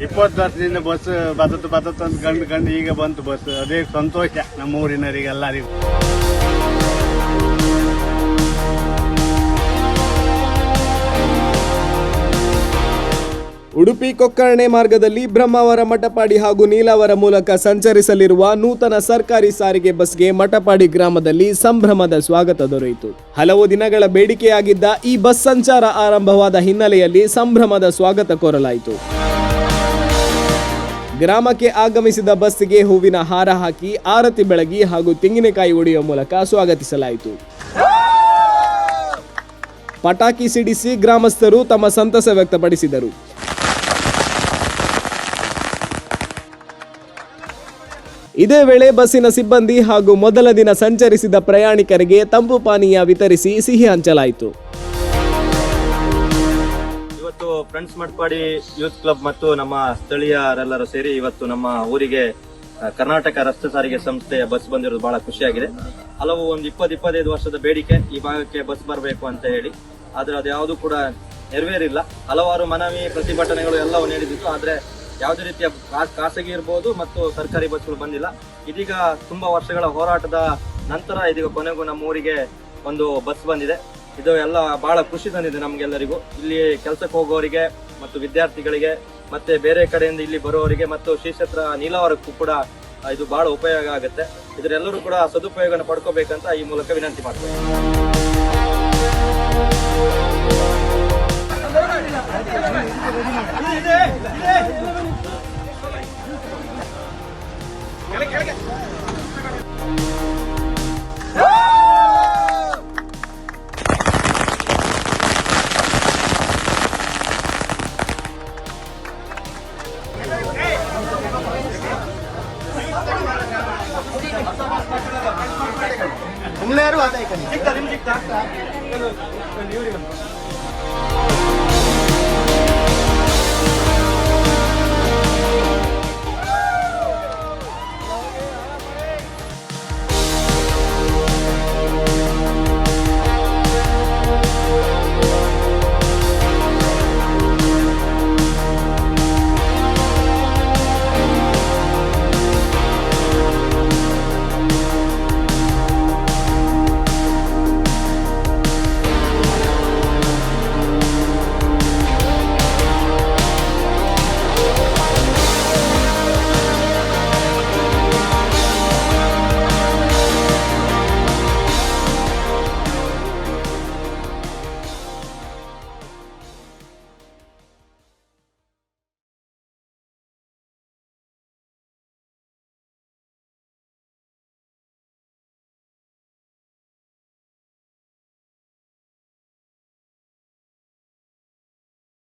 20 ವರ್ಷದಿಂದ ಬಸ್ ಬದತ್ತು ಅಂತ ಕಂಡು ಈಗ ಬಂತು ಬಸ್. ಅದೇ ಸಂತೋಷ ನಮ್ಮ ಊರಿನವರಿಗೆಲ್ಲರಿಗೂ. ಉಡುಪಿ ಕೊಕ್ಕರ್ಣೆ ಮಾರ್ಗದಲ್ಲಿ ಬ್ರಹ್ಮಾವರ ಮಟಪಾಡಿ ಹಾಗೂ ನೀಲಾವರ ಮೂಲಕ ಸಂಚರಿಸಲಿರುವ ನೂತನ ಸರ್ಕಾರಿ ಸಾರಿಗೆ ಬಸ್ಗೆ ಮಟಪಾಡಿ ಗ್ರಾಮದಲ್ಲಿ ಸಂಭ್ರಮದ ಸ್ವಾಗತ ದೊರೆಯಿತು. ಹಲವು ದಿನಗಳ ಬೇಡಿಕೆಯಾಗಿದ್ದ ಈ ಬಸ್ ಸಂಚಾರ ಆರಂಭವಾದ ಹಿನ್ನೆಲೆಯಲ್ಲಿ ಸಂಭ್ರಮದ ಸ್ವಾಗತ ಕೋರಲಾಯಿತು. ಗ್ರಾಮಕ್ಕೆ ಆಗಮಿಸಿದ ಬಸ್ಸಿಗೆ ಹೂವಿನ ಹಾರ ಹಾಕಿ ಆರತಿ ಬೆಳಗಿ ಹಾಗೂ ತೆಂಗಿನಕಾಯಿ ಒಡೆಯುವ ಮೂಲಕ ಸ್ವಾಗತಿಸಲಾಯಿತು. ಪಟಾಕಿ ಸಿಡಿಸಿ ಗ್ರಾಮಸ್ಥರು ತಮ್ಮ ಸಂತಸ ವ್ಯಕ್ತಪಡಿಸಿದರು. ಇದೇ ವೇಳೆ ಬಸ್ಸಿನ ಸಿಬ್ಬಂದಿ ಹಾಗೂ ಮೊದಲ ದಿನ ಸಂಚರಿಸಿದ ಪ್ರಯಾಣಿಕರಿಗೆ ತಂಪು ಪಾನೀಯ ವಿತರಿಸಿ ಸಿಹಿ ಹಂಚಲಾಯಿತು. ಇವತ್ತು ಫ್ರೆಂಡ್ಸ್ ಮಟ್ಪಾಡಿ ಯೂತ್ ಕ್ಲಬ್ ಮತ್ತು ನಮ್ಮ ಸ್ಥಳೀಯರೆಲ್ಲರೂ ಸೇರಿ ಇವತ್ತು ನಮ್ಮ ಊರಿಗೆ ಕರ್ನಾಟಕ ರಸ್ತೆ ಸಾರಿಗೆ ಸಂಸ್ಥೆಯ ಬಸ್ ಬಂದಿರೋದು ಬಹಳ ಖುಷಿಯಾಗಿದೆ. ಹಲವು ಒಂದು 20-25 ವರ್ಷದ ಬೇಡಿಕೆ ಈ ಭಾಗಕ್ಕೆ ಬಸ್ ಬರಬೇಕು ಅಂತ ಹೇಳಿ, ಆದ್ರೆ ಅದು ಯಾವುದು ಕೂಡ ನೆರವೇರಿಲ್ಲ. ಹಲವಾರು ಮನವಿ ಪ್ರತಿಭಟನೆಗಳು ಎಲ್ಲವೂ ನೀಡಿದ್ದು, ಆದ್ರೆ ಯಾವುದೇ ರೀತಿಯ ಖಾಸಗಿ ಇರ್ಬೋದು ಮತ್ತು ಸರ್ಕಾರಿ ಬಸ್ಗಳು ಬಂದಿಲ್ಲ. ಇದೀಗ ತುಂಬಾ ವರ್ಷಗಳ ಹೋರಾಟದ ನಂತರ ಇದೀಗ ಕೊನೆಗೂ ನಮ್ಮ ಊರಿಗೆ ಒಂದು ಬಸ್ ಬಂದಿದೆ. ಇದು ಎಲ್ಲ ಬಹಳ ಖುಷಿ ತಂದಿದೆ ನಮ್ಗೆಲ್ಲರಿಗೂ. ಇಲ್ಲಿ ಕೆಲಸಕ್ಕೆ ಹೋಗೋರಿಗೆ ಮತ್ತು ವಿದ್ಯಾರ್ಥಿಗಳಿಗೆ ಮತ್ತೆ ಬೇರೆ ಕಡೆಯಿಂದ ಇಲ್ಲಿ ಬರುವವರಿಗೆ ಮತ್ತು ಶ್ರೀ ಕ್ಷೇತ್ರ ನೀಲಾವರಕ್ಕೂ ಕೂಡ ಇದು ಬಹಳ ಉಪಯೋಗ ಆಗುತ್ತೆ. ಇದರೆಲ್ಲರೂ ಕೂಡ ಸದುಪಯೋಗನ ಪಡ್ಕೋಬೇಕಂತ ಈ ಮೂಲಕ ವಿನಂತಿ ಮಾಡ್ತೇವೆ. ಸುಮ್ಮನೆ